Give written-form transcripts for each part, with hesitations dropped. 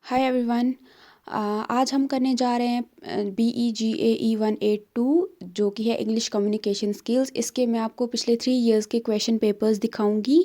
Hi everyone. आज हम करने जा रहे हैं BEGAE 182 जो कि है इंग्लिश कम्युनिकेशन स्किल्स। इसके मैं आपको पिछले 3 इयर्स के क्वेश्चन पेपर्स दिखाऊंगी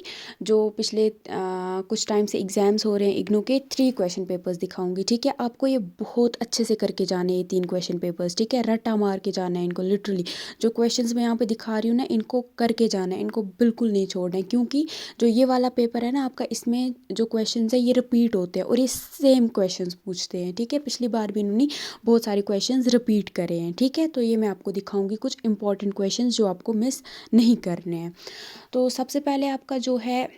जो पिछले कुछ टाइम से एग्ज़ाम्स हो रहे हैं इग्नू के। 3 क्वेश्चन पेपर्स दिखाऊंगी, ठीक है। आपको ये बहुत अच्छे से करके जाने ये 3 क्वेश्चन पेपर्स, ठीक है। रट्टा मार के जाना है इनको, लिटरली जो क्वेश्चंस मैं यहाँ पे दिखा रही हूँ ना, इनको करके जाना है, इनको बिल्कुल नहीं छोड़ना है। क्योंकि जो ये वाला पेपर है ना आपका, इसमें जो क्वेश्चन है ये रिपीट होते हैं और ये सेम क्वेश्चन पूछते हैं, ठीक है। पिछली बार भी इन्होंने बहुत सारे क्वेश्चंस रिपीट करे हैं, ठीक है। तो ये मैं आपको दिखाऊंगी कुछ इंपॉर्टेंट क्वेश्चंस जो आपको मिस नहीं करने हैं। तो सबसे पहले आपका जो है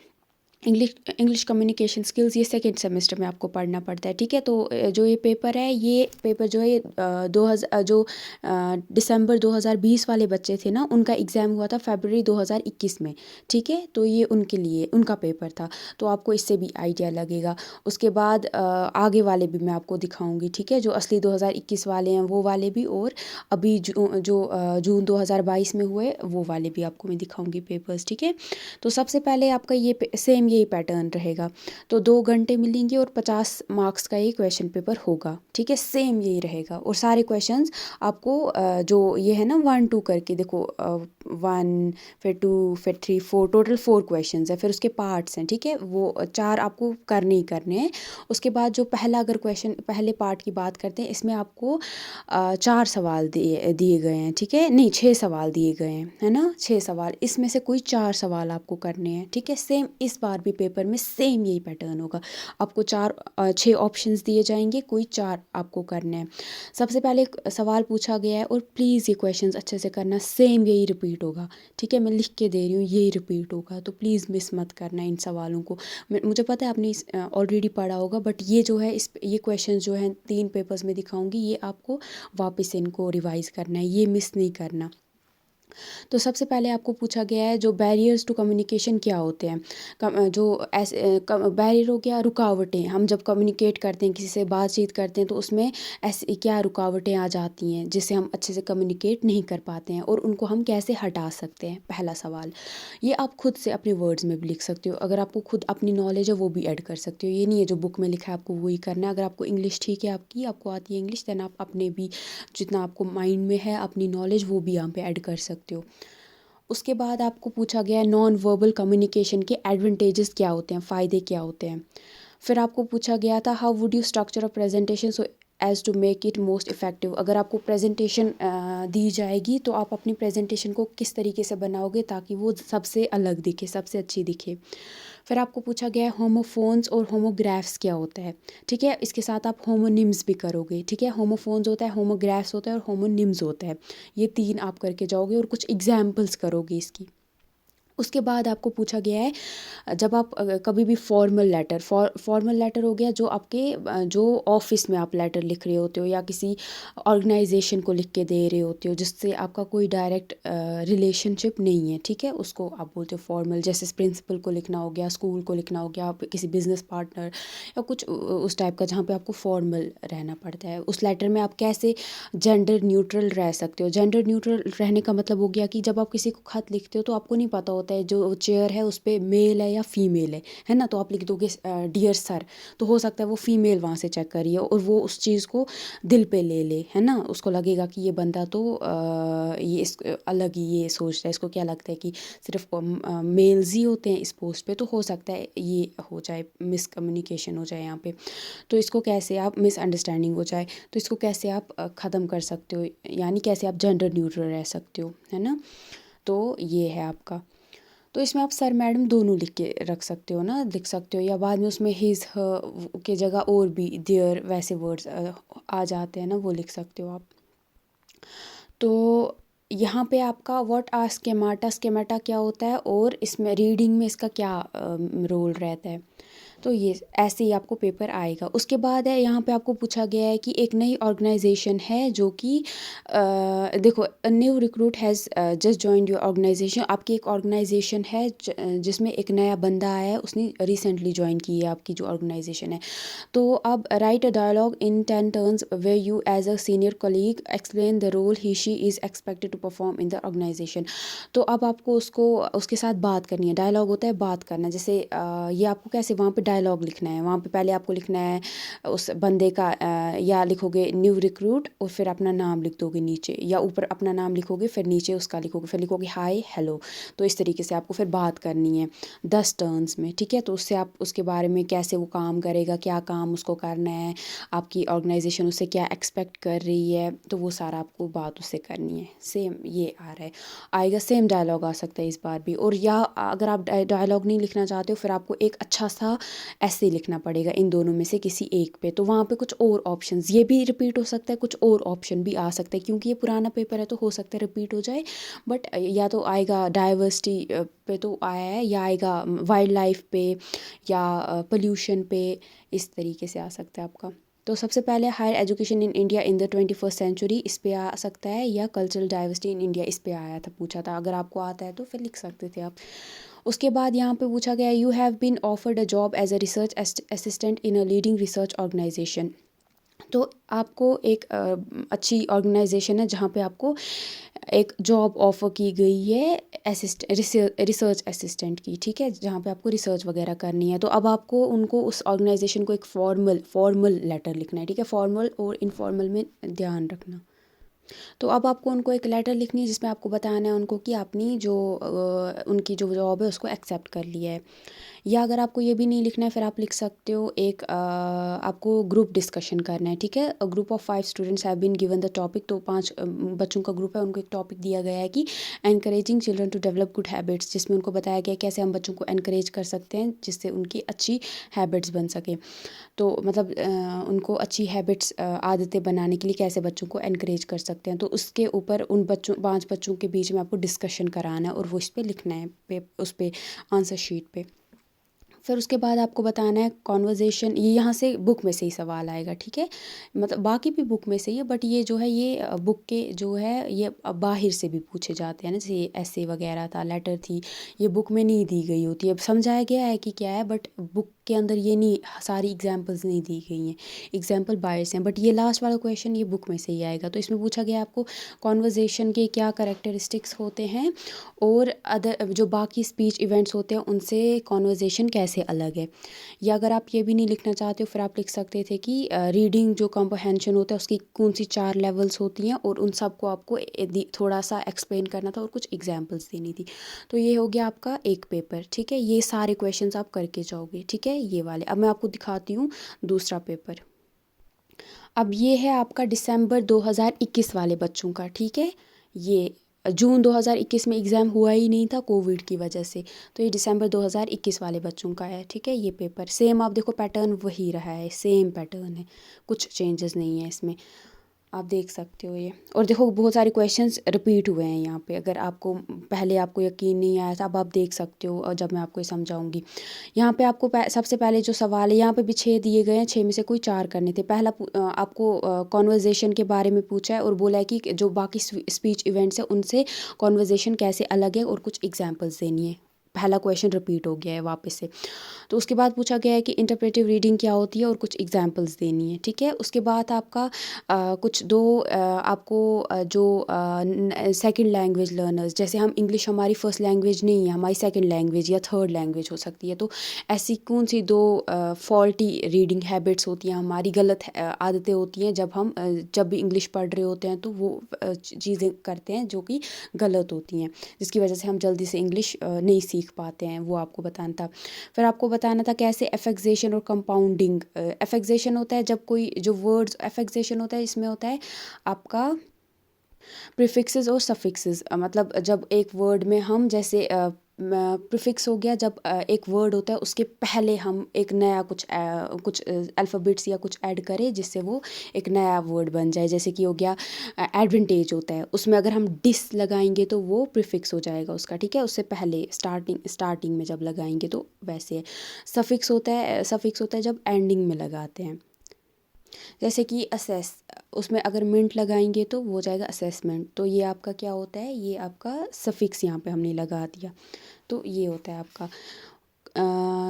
इंग्लिश कम्युनिकेशन स्किल्स, ये सेकेंड सेमेस्टर में आपको पढ़ना पड़ता है, ठीक है। तो जो ये पेपर है, ये पेपर जो है ये 2000 जो दिसंबर 2020 वाले बच्चे थे ना, उनका एग्ज़ाम हुआ था फरवरी 2021 में, ठीक है। तो ये उनके लिए उनका पेपर था, तो आपको इससे भी आइडिया लगेगा। उसके बाद आगे वाले भी मैं आपको दिखाऊंगी, ठीक है। जो असली 2021 वाले हैं वो वाले भी, और अभी जून 2022 में हुए वो वाले भी आपको मैं दिखाऊंगी पेपर्स, ठीक है। तो सबसे पहले आपका ये सेम यही पैटर्न रहेगा। तो 2 घंटे मिलेंगे और 50 मार्क्स का ये क्वेश्चन पेपर होगा, ठीक है। सेम यही रहेगा और सारे क्वेश्चंस आपको जो ये है ना 1 2 करके देखो, 1 फिर 2 फिर 3 4, टोटल 4 क्वेश्चंस है। फिर उसके पार्ट्स हैं, ठीक है। वो 4 आपको करने ही करने हैं। उसके बाद जो पहला अगर क्वेश्चन पहले पार्ट की बात करते हैं, इसमें आपको 4 सवाल दिए गए हैं, ठीक है। नहीं, 6 सवाल दिए गए हैं, है ना। 6 सवाल, इसमें से कोई 4 सवाल आपको करने हैं, ठीक है। सेम इस बार भी पेपर में सेम यही पैटर्न होगा। आपको 6 ऑप्शंस दिए जाएंगे, कोई 4 आपको करने हैं। सबसे पहले एक सवाल पूछा गया है और प्लीज़ ये क्वेश्चंस अच्छे से करना, सेम यही रिपीट होगा, ठीक है। मैं लिख के दे रही हूँ, यही रिपीट होगा, तो प्लीज़ मिस मत करना इन सवालों को। मुझे पता है आपने ऑलरेडी पढ़ा होगा, बट ये जो है ये क्वेश्चन जो हैं 3 पेपर्स में दिखाऊंगी, ये आपको वापस इनको रिवाइज़ करना है, ये मिस नहीं करना। तो सबसे पहले आपको पूछा गया है जो बैरियर्स टू कम्युनिकेशन क्या होते हैं। जो ऐसे बैरियर हो गया, रुकावटें। हम जब कम्युनिकेट करते हैं, किसी से बातचीत करते हैं, तो उसमें ऐसी क्या रुकावटें आ जाती हैं जिससे हम अच्छे से कम्युनिकेट नहीं कर पाते हैं, और उनको हम कैसे हटा सकते हैं, पहला सवाल। ये आप खुद से अपने वर्ड्स में भी लिख सकते हो। अगर आपको खुद अपनी नॉलेज है वो भी ऐड कर सकते हो, ये नहीं है जो बुक में लिखा है आपको वही करना है। अगर आपको इंग्लिश ठीक है, आपको आती है इंग्लिश, देन आप अपने भी जितना आपको माइंड में है अपनी नॉलेज वो भी यहाँ पे ऐड कर सकते हो। उसके बाद आपको पूछा गया है नॉन वर्बल कम्युनिकेशन के एडवांटेजेस क्या होते हैं, फ़ायदे क्या होते हैं। फिर आपको पूछा गया था how would you structure a presentation so as to make it most effective. अगर आपको प्रेजेंटेशन दी जाएगी तो आप अपनी प्रेजेंटेशन को किस तरीके से बनाओगे ताकि वो सबसे अलग दिखे, सबसे अच्छी दिखे। फिर आपको पूछा गया है होमोफोन्स और होमोग्राफ्स क्या होता है, ठीक है। इसके साथ आप होमोनिम्स भी करोगे, ठीक है। होमोफोन्स होता है, होमोग्राफ्स होता है और होमोनिम्स होता है। ये 3 आप करके जाओगे और कुछ एग्जाम्पल्स करोगे इसकी। उसके बाद आपको पूछा गया है जब आप कभी भी फॉर्मल लेटर हो गया जो आपके जो ऑफिस में आप लेटर लिख रहे होते हो या किसी ऑर्गेनाइजेशन को लिख के दे रहे होते हो जिससे आपका कोई डायरेक्ट रिलेशनशिप नहीं है, ठीक है। उसको आप बोलते हो फॉर्मल। जैसे प्रिंसिपल को लिखना हो गया, स्कूल को लिखना हो गया, आप किसी बिजनेस पार्टनर या कुछ उस टाइप का जहाँ पे आपको फॉर्मल रहना पड़ता है। उस लेटर में आप कैसे जेंडर न्यूट्रल रह सकते हो। जेंडर न्यूट्रल रहने का मतलब हो गया कि जब आप किसी को खत लिखते हो तो आपको नहीं पता होता है जो चेयर है उस पर मेल है या फीमेल है ना। तो आप लिख दोगे डियर सर, तो हो सकता है वो फीमेल वहाँ से चेक करिए और वो उस चीज़ को दिल पे ले, है ना। उसको लगेगा कि ये बंदा तो ये इस अलग ही ये सोचता है, इसको क्या लगता है कि सिर्फ मेल्स ही होते हैं इस पोस्ट पे। तो हो सकता है ये हो जाए, मिसकम्युनिकेशन हो जाए यहाँ पे। तो इसको कैसे आप मिसअंडरस्टैंडिंग हो जाए तो इसको कैसे आप ख़त्म कर सकते हो, यानी कैसे आप जेंडर न्यूट्रल रह सकते हो, है ना। तो ये है आपका। तो इसमें आप सर मैडम दोनों लिख के रख सकते हो ना, लिख सकते हो, या बाद में उसमें हिज के जगह और भी देयर वैसे वर्ड्स आ जाते हैं ना, वो लिख सकते हो आप। तो यहाँ पे आपका व्हाट आर स्केमाटा क्या होता है और इसमें रीडिंग में इसका क्या रोल रहता है। तो ये ऐसे ही आपको पेपर आएगा। उसके बाद है यहाँ पे आपको पूछा गया है कि एक नई ऑर्गेनाइजेशन है जो कि देखो, new recruit has just joined your organisation. आपकी एक ऑर्गेनाइजेशन है जिसमें एक नया बंदा आया है, उसने रिसेंटली ज्वाइन की है आपकी जो ऑर्गेनाइजेशन है। तो अब write a dialogue in 10 turns where you as a senior colleague explain the role he she is expected to perform in the organisation. तो अब आपको उसके साथ बात करनी है। डायलॉग होता है बात करना। जैसे ये आपको कैसे वहाँ पे डायलॉग लिखना है। वहाँ पे पहले आपको लिखना है उस बंदे का या लिखोगे न्यू रिक्रूट और फिर अपना नाम लिख दोगे नीचे, या ऊपर अपना नाम लिखोगे फिर नीचे उसका लिखोगे, फिर लिखोगे हाय हेलो। तो इस तरीके से आपको फिर बात करनी है 10 टर्न्स में, ठीक है। तो उससे आप उसके बारे में कैसे वो काम करेगा, क्या काम उसको करना है, आपकी ऑर्गेनाइजेशन उससे क्या एक्सपेक्ट कर रही है, तो वो सारा आपको बात उससे करनी है। सेम ये आ रहा है, आएगा सेम डायलॉग आ सकता है इस बार भी। और या अगर आप डायलॉग नहीं लिखना चाहते हो फिर आपको एक अच्छा सा ऐसे लिखना पड़ेगा इन दोनों में से किसी एक पे। तो वहाँ पे कुछ और ऑप्शंस, ये भी रिपीट हो सकता है, कुछ और ऑप्शन भी आ सकता है, क्योंकि ये पुराना पेपर है तो हो सकता है रिपीट हो जाए। बट या तो आएगा डाइवर्सिटी पे तो आया है, या आएगा वाइल्ड लाइफ पे, या पोल्यूशन पे, इस तरीके से आ सकता है आपका। तो सबसे पहले higher education in India in the 21st century, इस पे आ सकता है, या कल्चरल डाइवर्सिटी इन इंडिया, इस पे आया था, पूछा था। अगर आपको आता है तो फिर लिख सकते थे आप। उसके बाद यहाँ पे पूछा गया you have been offered a job as a research assistant in a leading research organisation. तो आपको एक अच्छी ऑर्गेनाइजेशन है जहाँ पे आपको एक जॉब ऑफर की गई है रिसर्च असिस्टेंट की, ठीक है, जहाँ पे आपको रिसर्च वगैरह करनी है। तो अब आपको उनको उस ऑर्गेनाइजेशन को एक फॉर्मल लेटर लिखना है, ठीक है। फॉर्मल और इनफॉर्मल में ध्यान रखना। तो अब आपको उनको एक लेटर लिखनी है जिसमें आपको बताना है उनको कि आपने जो उनकी जो जॉब है उसको एक्सेप्ट कर लिया है। या अगर आपको ये भी नहीं लिखना है फिर आप लिख सकते हो एक आपको ग्रुप डिस्कशन करना है, ठीक है। A group of 5 students have been given the topic. तो 5 बच्चों का ग्रुप है, उनको एक टॉपिक दिया गया है कि encouraging children to develop good habits, जिसमें उनको बताया गया कैसे हम बच्चों को एनकरेज कर सकते हैं जिससे उनकी अच्छी हैबिट्स बन सके। तो मतलब उनको अच्छी हैबिट्स आदतें बनाने के लिए कैसे बच्चों को एनकरेज कर सकते हैं। तो उसके ऊपर उन बच्चों 5 बच्चों के बीच में आपको डिस्कशन कराना है और वो इस पे लिखना है उस पे आंसर शीट पे। फिर उसके बाद आपको बताना है कॉन्वर्जेसन, ये यहाँ से बुक में से ही सवाल आएगा, ठीक है। मतलब बाकी भी बुक में से ही है, बट ये जो है ये बुक के जो है ये बाहर से भी पूछे जाते हैं ना, जैसे ऐसे वगैरह था, लेटर थी, ये बुक में नहीं दी गई होती है। अब समझाया गया है कि क्या है, बट बुक के अंदर ये नहीं, सारी एग्जाम्पल्स नहीं दी गई हैं, एग्जाम्पल बाहर से हैं। बट ये लास्ट वाला क्वेश्चन ये बुक में से ही आएगा। तो इसमें पूछा गया आपको कॉन्वर्जेसन के क्या करेक्टरिस्टिक्स होते हैं और अदर जो बाकी स्पीच इवेंट्स होते हैं उनसे कॉन्वर्जेसन कैसे अलग है। या अगर आप ये भी नहीं लिखना चाहते हो फिर आप लिख सकते थे कि रीडिंग जो कॉम्प्रहेंशन होता है उसकी कौन सी 4 लेवल्स होती हैं और उन सब को आपको थोड़ा सा एक्सप्लेन करना था और कुछ एग्जांपल्स देनी थी। तो ये हो गया आपका एक पेपर, ठीक है। ये सारे क्वेश्चंस आप करके जाओगे, ठीक है, ये वाले। अब मैं आपको दिखाती हूँ दूसरा पेपर। अब ये है आपका दिसंबर 2021 वाले बच्चों का, ठीक है। ये जून 2021 में एग्ज़ाम हुआ ही नहीं था कोविड की वजह से, तो ये दिसंबर 2021 वाले बच्चों का है, ठीक है। ये पेपर सेम, आप देखो पैटर्न वही रहा है, सेम पैटर्न है, कुछ चेंजेस नहीं है इसमें, आप देख सकते हो ये। और देखो बहुत सारे क्वेश्चंस रिपीट हुए हैं यहाँ पे, अगर आपको पहले आपको यकीन नहीं आया था अब आप देख सकते हो, और जब मैं आपको ये समझाऊंगी। यहाँ पे आपको सबसे पहले जो सवाल है, यहाँ पे भी 6 दिए गए हैं, 6 में से कोई 4 करने थे। पहला आपको कॉन्वर्जेसन के बारे में पूछा है और बोला है कि जो बाकी स्पीच इवेंट्स हैं उनसे कॉन्वर्जेसन कैसे अलग है और कुछ एग्जाम्पल्स देनी है। पहला क्वेश्चन रिपीट हो गया है वापस से। तो उसके बाद पूछा गया है कि इंटरप्रेटिव रीडिंग क्या होती है और कुछ एग्जांपल्स देनी है, ठीक है। उसके बाद आपका कुछ दो आपको जो सेकंड लैंग्वेज लर्नर्स, जैसे हम इंग्लिश हमारी फर्स्ट लैंग्वेज नहीं है, हमारी सेकंड लैंग्वेज या थर्ड लैंग्वेज हो सकती है। तो ऐसी कौन सी दो फॉल्टी रीडिंग हैबिट्स होती हैं, हमारी गलत आदतें होती हैं जब हम जब भी इंग्लिश पढ़ रहे होते हैं तो वो चीज़ें करते हैं जो कि गलत होती हैं, जिसकी वजह से हम जल्दी से इंग्लिश नहीं सीख पाते हैं, वो आपको बताना था। फिर आपको बताना था कैसे एफेक्सेशन और कंपाउंडिंग। एफेक्सेशन होता है जब कोई जो वर्ड्स, एफेक्सेशन होता है इसमें होता है आपका प्रीफिक्सेस और सफिक्सेस, मतलब जब एक वर्ड में हम जैसे प्रीफिक्स हो गया जब एक वर्ड होता है उसके पहले हम एक नया कुछ अल्फ़ाबेट्स या कुछ ऐड करें जिससे वो एक नया वर्ड बन जाए। जैसे कि हो गया एडवांटेज होता है, उसमें अगर हम डिस लगाएंगे तो वो प्रीफिक्स हो जाएगा उसका, ठीक है, उससे पहले स्टार्टिंग में जब लगाएंगे तो वैसे है। सफिक्स होता है जब एंडिंग में लगाते हैं, जैसे कि असेस, उसमें अगर मिंट लगाएंगे तो वो हो जाएगा असेसमेंट। तो ये आपका क्या होता है, ये आपका सफिक्स यहाँ पे हमने लगा दिया, तो ये होता है आपका।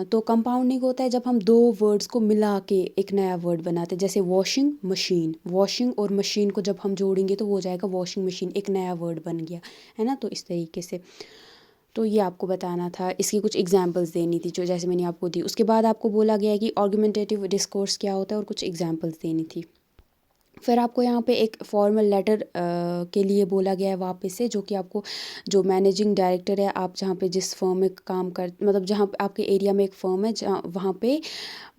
तो कंपाउंडिंग होता है जब हम दो वर्ड्स को मिला के एक नया वर्ड बनाते हैं, जैसे वॉशिंग मशीन, वॉशिंग और मशीन को जब हम जोड़ेंगे तो वो हो जाएगा वॉशिंग मशीन, एक नया वर्ड बन गया है ना। तो इस तरीके से तो ये आपको बताना था, इसकी कुछ एग्जांपल्स देनी थी जो जैसे मैंने आपको दी। उसके बाद आपको बोला गया है कि आर्गुमेंटेटिव डिस्कोर्स क्या होता है और कुछ एग्जांपल्स देनी थी। फिर आपको यहाँ पे एक फॉर्मल लेटर के लिए बोला गया है वापस से, जो कि आपको जो मैनेजिंग डायरेक्टर है, आप जहाँ पे जिस फर्म में काम कर मतलब जहाँ पे आपके एरिया में एक फ़र्म है जहाँ वहाँ पे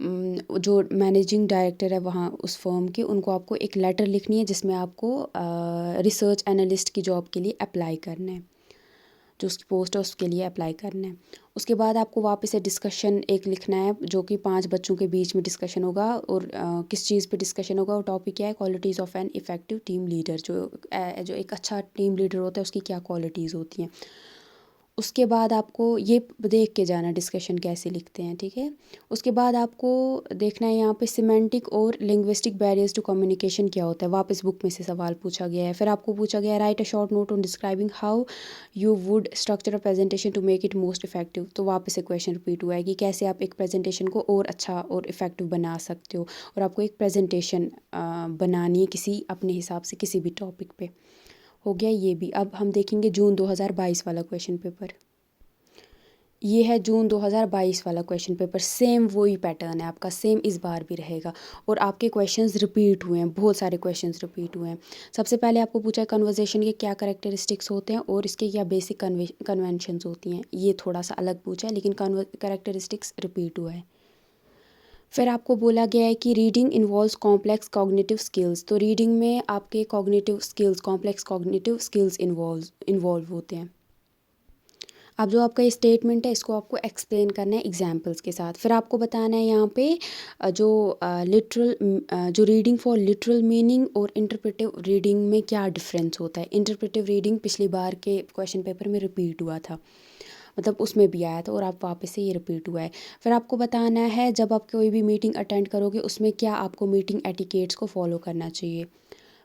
जो मैनेजिंग डायरेक्टर है वहाँ उस फर्म के, उनको आपको एक लेटर लिखनी है जिसमें आपको रिसर्च एनालिस्ट की जॉब के लिए अप्लाई करना है, जो उसकी पोस्ट है उसके लिए अप्लाई करना है। उसके बाद आपको वापस से डिस्कशन एक लिखना है जो कि 5 बच्चों के बीच में डिस्कशन होगा, और किस चीज़ पे डिस्कशन होगा, और टॉपिक क्या है, qualities of an effective team leader. जो एक अच्छा टीम लीडर होता है उसकी क्या क्वालिटीज़ होती हैं। उसके बाद आपको ये देख के जाना डिस्कशन कैसे लिखते हैं, ठीक है। उसके बाद आपको देखना है यहाँ पे सिमेंटिक और लिंग्विस्टिक बैरियर्स टू कम्युनिकेशन क्या होता है, वापस बुक में से सवाल पूछा गया है। फिर आपको पूछा गया है write a short note on describing how you would structure a presentation to make it most effective. तो वापस से क्वेश्चन रिपीट हुआ है कि कैसे आप एक प्रेजेंटेशन को और अच्छा और इफेक्टिव बना सकते हो, और आपको एक प्रेजेंटेशन बनानी है किसी अपने हिसाब से किसी भी टॉपिक पे। हो गया ये भी। अब हम देखेंगे जून 2022 वाला क्वेश्चन पेपर। ये है जून 2022 वाला क्वेश्चन पेपर। सेम वही पैटर्न है आपका, सेम इस बार भी रहेगा, और आपके क्वेश्चंस रिपीट हुए हैं, बहुत सारे क्वेश्चंस रिपीट हुए हैं। सबसे पहले आपको पूछा है कन्वर्सेशन के क्या कैरेक्टरिस्टिक्स होते हैं और इसके क्या बेसिक कन्वेंशंस होती हैं। ये थोड़ा सा अलग पूछा है लेकिन कैरेक्टरिस्टिक्स रिपीट हुआ है। फिर आपको बोला गया है कि reading involves complex cognitive skills. तो रीडिंग में आपके cognitive skills, complex cognitive skills involve होते हैं। अब जो आपका ये स्टेटमेंट है इसको आपको एक्सप्लेन करना है एग्जांपल्स के साथ। फिर आपको बताना है यहाँ पे जो रीडिंग फॉर लिटरल मीनिंग और इंटरप्रेटिव रीडिंग में क्या डिफरेंस होता है। इंटरप्रेटिव रीडिंग पिछली बार के क्वेश्चन पेपर में रिपीट हुआ था, मतलब उसमें भी आया था, और आप वापस से ये रिपीट हुआ है। फिर आपको बताना है जब आप कोई भी मीटिंग अटेंड करोगे उसमें क्या आपको मीटिंग एटिकेट्स को फॉलो करना चाहिए।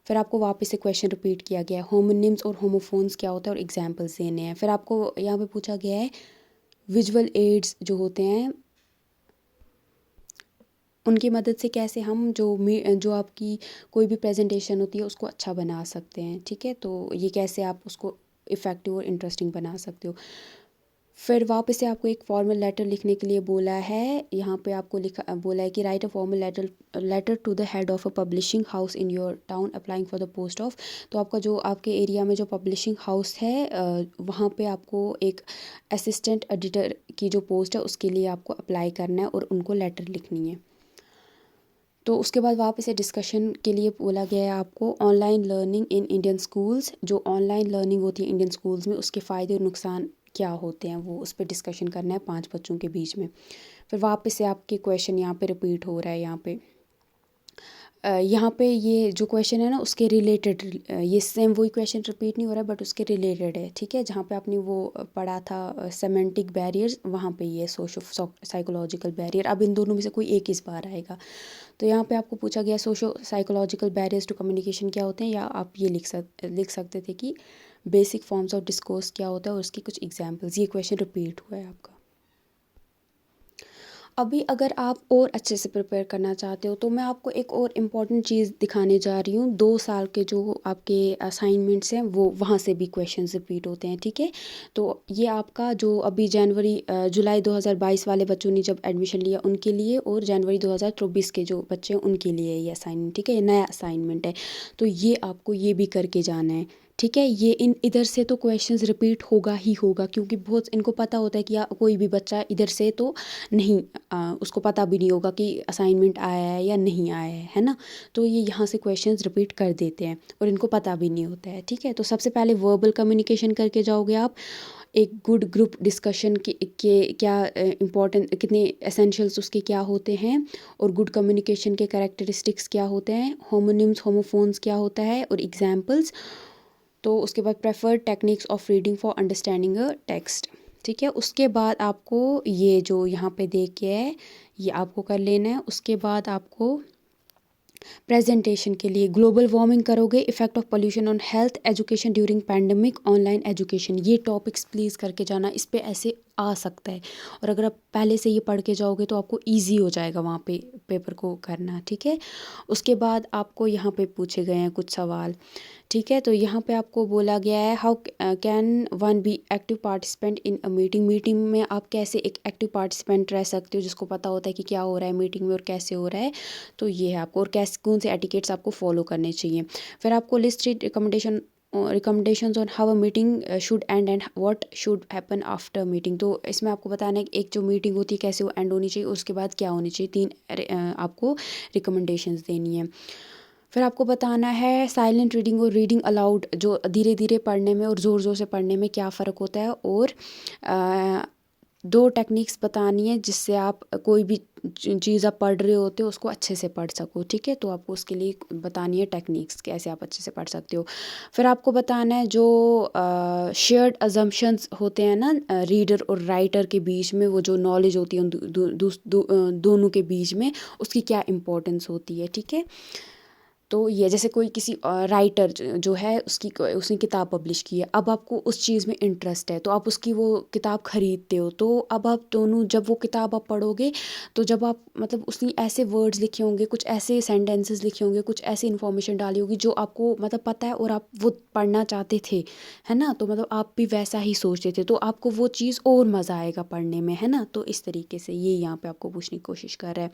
फिर आपको वापस से क्वेश्चन रिपीट किया गया है होमोनिम्स और होमोफोन्स क्या होता है और एग्जांपल्स देने हैं। फिर आपको यहाँ पे पूछा गया है विजुअल एड्स जो होते हैं उनकी मदद से कैसे हम जो आपकी कोई भी प्रेजेंटेशन होती है उसको अच्छा बना सकते हैं, ठीक है। तो ये कैसे आप उसको इफ़ेक्टिव और इंटरेस्टिंग बना सकते हो। फिर वापस से आपको एक फॉर्मल लेटर लिखने के लिए बोला है। यहाँ पे आपको लिखा बोला है कि write a formal letter to the head of a publishing house in your town applying for the post of. तो आपका जो आपके एरिया में जो पब्लिशिंग हाउस है वहाँ पे आपको एक असिस्टेंट एडिटर की जो पोस्ट है उसके लिए आपको अप्लाई करना है और उनको लेटर लिखनी है। तो उसके बाद वापस से डिस्कशन के लिए बोला गया है आपको online learning in Indian schools. जो ऑनलाइन लर्निंग होती है इंडियन स्कूल्स में उसके फ़ायदे और नुकसान क्या होते हैं वो उस पर डिस्कशन करना है 5 बच्चों के बीच में। फिर वापस से आपके क्वेश्चन यहाँ पे रिपीट हो रहा है। यहाँ पे ये जो क्वेश्चन है ना उसके रिलेटेड, ये सेम वही क्वेश्चन रिपीट नहीं हो रहा है बट उसके रिलेटेड है, ठीक है। जहाँ पे आपने वो पढ़ा था सेमेंटिक बैरियर्स, वहाँ पे ये सोशो साइकोलॉजिकल बैरियर। अब इन दोनों में से कोई एक इस बार आएगा। तो यहाँ पे आपको पूछा गया socio psychological barriers to communication क्या होते हैं, या आप ये लिख सकते थे कि बेसिक फॉर्म्स ऑफ डिस्कोर्स क्या होता है और उसकी कुछ एग्जांपल्स। ये क्वेश्चन रिपीट हुआ है आपका। अभी अगर आप और अच्छे से प्रिपेयर करना चाहते हो तो मैं आपको एक और इम्पॉर्टेंट चीज़ दिखाने जा रही हूँ। 2 साल के जो आपके असाइनमेंट्स हैं वो वहाँ से भी क्वेश्चंस रिपीट होते हैं, ठीक है। तो ये आपका जो अभी जुलाई 2022 वाले बच्चों ने जब एडमिशन लिया उनके लिए, और जनवरी 2024 के जो बच्चे हैं उनके लिए ये असाइनमेंट, ठीक है। ये नया असाइनमेंट है तो ये आपको ये भी करके जाना है, ठीक है। ये इधर से तो क्वेश्चंस रिपीट होगा ही होगा, क्योंकि बहुत इनको पता होता है कि कोई भी बच्चा इधर से तो नहीं उसको पता भी नहीं होगा कि असाइनमेंट आया है या नहीं आया है ना। तो ये यहाँ से क्वेश्चंस रिपीट कर देते हैं और इनको पता भी नहीं होता है, ठीक है। तो सबसे पहले वर्बल कम्युनिकेशन करके जाओगे आप। एक गुड ग्रुप डिस्कशन के क्या इम्पोर्टेंट, कितने एसेंशियल्स उसके क्या होते हैं, और गुड कम्युनिकेशन के कैरेक्टरिस्टिक्स क्या होते हैं, होमोनिम्स होमोफोन्स क्या होता है, और एग्जाम्पल्स। तो उसके बाद preferred techniques of reading for understanding a text, ठीक है। उसके बाद आपको ये जो यहाँ पे देख के है ये आपको कर लेना है। उसके बाद आपको प्रेजेंटेशन के लिए ग्लोबल वार्मिंग करोगे, effect of pollution on health, education during pandemic, online education. ये टॉपिक्स प्लीज़ करके जाना। इस पे ऐसे आ सकता है, और अगर आप पहले से ये पढ़ के जाओगे तो आपको ईजी हो जाएगा वहाँ पे पेपर को करना, ठीक है। उसके बाद आपको यहाँ पे पूछे गए हैं कुछ सवाल, ठीक है। तो यहाँ पे आपको बोला गया है how can one be active participant in a meeting. Meeting में आप कैसे एक एक्टिव पार्टिसिपेंट रह सकते हो जिसको पता होता है कि क्या हो रहा है मीटिंग में और कैसे हो रहा है। तो ये है आपको, और कैसे कौन से एटिकेट्स आपको फॉलो करने चाहिए। फिर आपको list recommendations on how a meeting should and what should happen after meeting. तो इसमें आपको बताना है कि एक जो मीटिंग होती है कैसे वो एंड होनी चाहिए, उसके बाद क्या होनी चाहिए, 3 आपको रिकमेंडेशंस देनी है। फिर आपको बताना है साइलेंट रीडिंग और रीडिंग अलाउड, जो धीरे धीरे पढ़ने में और ज़ोर ज़ोर से पढ़ने में क्या फ़र्क होता है। और 2 टेक्निक्स बतानी है जिससे आप कोई भी चीज़ आप पढ़ रहे होते हो उसको अच्छे से पढ़ सको, ठीक है। तो आपको उसके लिए बतानी है टेक्निक्स कैसे आप अच्छे से पढ़ सकते हो। फिर आपको बताना है जो शेयर्ड अजम्पशंस होते हैं ना रीडर और राइटर के बीच में, वो जो नॉलेज होती है उन दोनों के बीच में, उसकी क्या इम्पोर्टेंस होती है, ठीक है। तो ये जैसे कोई किसी राइटर जो है उसने किताब पब्लिश की है, अब आपको उस चीज़ में इंटरेस्ट है तो आप उसकी वो किताब ख़रीदते हो। तो अब आप दोनों जब वो किताब आप पढ़ोगे तो जब आप मतलब उसने ऐसे वर्ड्स लिखे होंगे, कुछ ऐसे सेंटेंसेस लिखे होंगे, कुछ ऐसी इन्फॉर्मेशन डाली होगी जो आपको मतलब पता है और आप वो पढ़ना चाहते थे, है ना। तो मतलब आप भी वैसा ही सोचते थे तो आपको वो चीज़ और मज़ा आएगा पढ़ने में, है ना। तो इस तरीके से ये यहाँ पे आपको पूछने की कोशिश कर रहा है।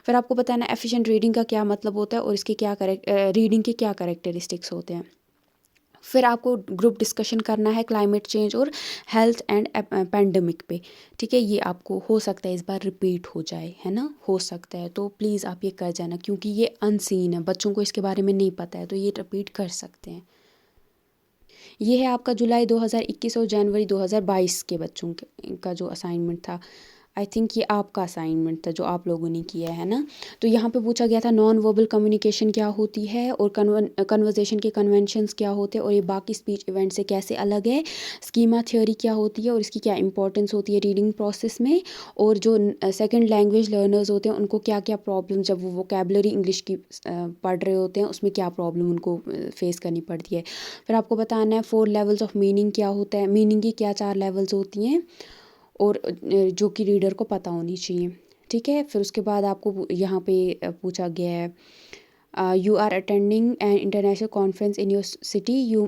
फिर आपको बताना है एफिशिएंट रीडिंग का क्या मतलब होता है और इसके क्या रीडिंग के क्या कैरेक्टरिस्टिक्स होते हैं। फिर आपको ग्रुप डिस्कशन करना है क्लाइमेट चेंज और हेल्थ एंड पेंडेमिक पे, ठीक है। ये आपको हो सकता है इस बार रिपीट हो जाए, है ना, हो सकता है। तो प्लीज़ आप ये कर जाना क्योंकि ये अनसीन है, बच्चों को इसके बारे में नहीं पता है, तो ये रिपीट कर सकते हैं। ये है आपका जुलाई 2021 और जनवरी 2022 के बच्चों का जो असाइनमेंट था। आई थिंक ये आपका असाइनमेंट था जो आप लोगों ने किया है ना। तो यहाँ पे पूछा गया था नॉन वर्बल कम्युनिकेशन क्या होती है और कन्वर्जेशन के कन्वेंशंस क्या होते हैं और ये बाकी स्पीच इवेंट से कैसे अलग है। स्कीमा थ्योरी क्या होती है और इसकी क्या इंपॉर्टेंस होती है रीडिंग प्रोसेस में। और जो सेकंड लैंग्वेज लर्नर्स होते हैं उनको क्या क्या प्रॉब्लम जब वो वोकैबुलरी इंग्लिश की पढ़ रहे होते हैं उसमें क्या प्रॉब्लम उनको फेस करनी पड़ती है। फिर आपको बताना है 4 लेवल्स ऑफ मीनिंग क्या होता है, मीनिंग की क्या 4 लेवल्स होती हैं और जो कि रीडर को पता होनी चाहिए, ठीक है। फिर उसके बाद आपको यहाँ पे पूछा गया है you are attending an international conference in your city, you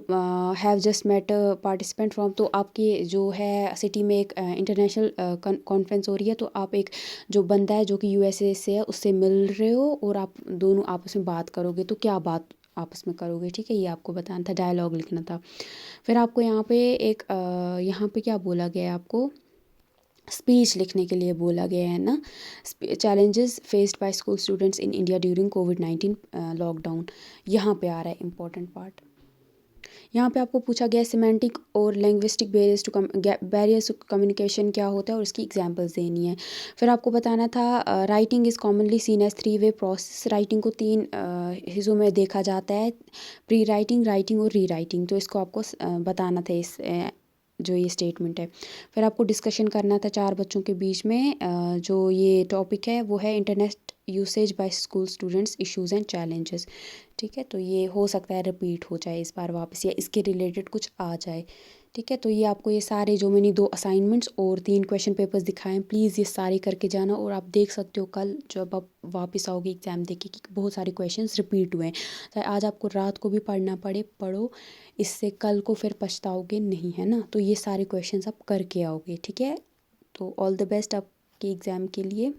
have just met participant from. तो आपके जो है सिटी में एक इंटरनेशनल कॉन्फ्रेंस हो रही है, तो आप एक जो बंदा है जो कि यूएसए से है उससे मिल रहे हो और आप दोनों आपस में बात करोगे, तो क्या बात आपस में करोगे, ठीक है। ये आपको बताना था, डायलॉग लिखना था। फिर आपको यहाँ पे एक यहाँ पे क्या बोला गया है, आपको स्पीच लिखने के लिए बोला गया है ना। Challenges faced by school students in India during covid lockdown, यहाँ पे आ रहा है इंपॉर्टेंट पार्ट। यहाँ पे आपको पूछा गया सिमेंटिक और लैंग्विस्टिक बैरियर्स टू कम्युनिकेशन क्या होता है और इसकी एग्जांपल्स देनी है। फिर आपको बताना था writing is commonly seen as 3 way process. Writing को 3 हिस्सों में देखा जाता है, प्री राइटिंग, राइटिंग और री राइटिंग। तो इसको आपको बताना था इस जो ये स्टेटमेंट है। फिर आपको डिस्कशन करना था 4 बच्चों के बीच में जो ये टॉपिक है वो है internet usage by school students issues and challenges, ठीक है। तो ये हो सकता है रिपीट हो जाए इस बार वापस या इसके रिलेटेड कुछ आ जाए, ठीक है। तो ये आपको ये सारे जो मैंने 2 असाइनमेंट्स और 3 क्वेश्चन पेपर्स दिखाए हैं, प्लीज़ ये सारे करके जाना। और आप देख सकते हो कल जब आप वापस आओगे एग्ज़ाम देके कि बहुत सारे क्वेश्चंस रिपीट हुए हैं, तो आज आपको रात को भी पढ़ना पड़े पढ़ो, इससे कल को फिर पछताओगे नहीं, है ना। तो ये सारे क्वेश्चंस आप करके आओगे, ठीक है। तो ऑल द बेस्ट आपके एग्ज़ाम के लिए।